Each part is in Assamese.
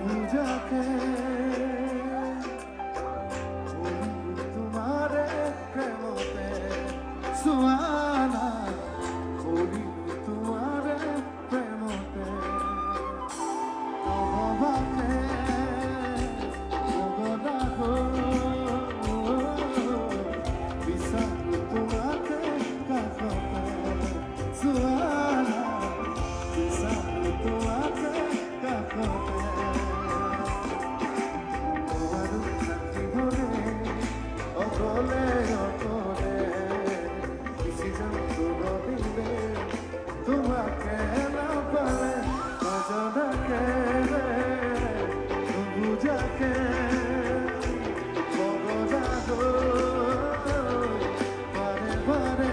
বুঝাকে তোমাৰে প্ৰেমতে সুয়ানা কৰি তোমাৰে প্ৰেমতে অবাকে অগদা হো বিচাৰো তোমাকে কাষতে সুৱানা বিচাৰো তোমাকে কাষতে নোৱাৰো থাকিবলৈ অকলে অকলে গুচি যাম দূৰলৈ তোমাকে নাপালে নজনাকে নুবুজাকে মগনা হৈ বাৰে বাৰে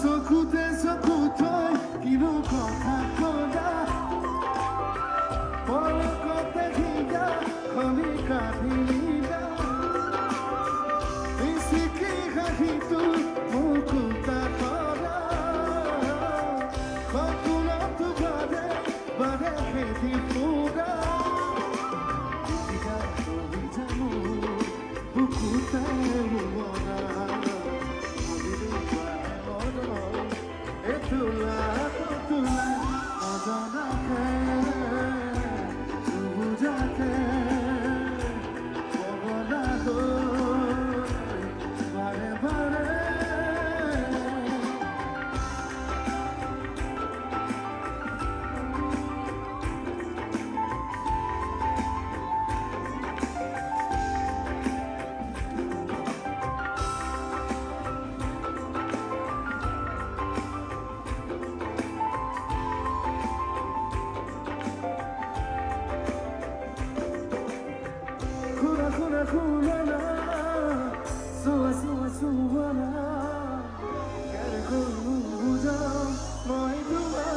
চকুতে চকু থৈ কিনো কথা কলা পলকতে ভিজা খনি কান্দিলা মিচিকি হাঁহিটো মুকুতা কৰা সপোনতো বাৰে বাৰে খেদি ফুৰা এতিয়া ৰহি জানো বুকুতে ৰুমনা Etula, etula, ozanake, ubujake, ogonado, bare bare. Kulana, suana, quero kubuja, moi dua.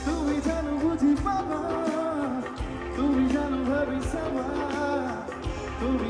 Tu me jano buji papa, tu me jano bhabi sama, tu me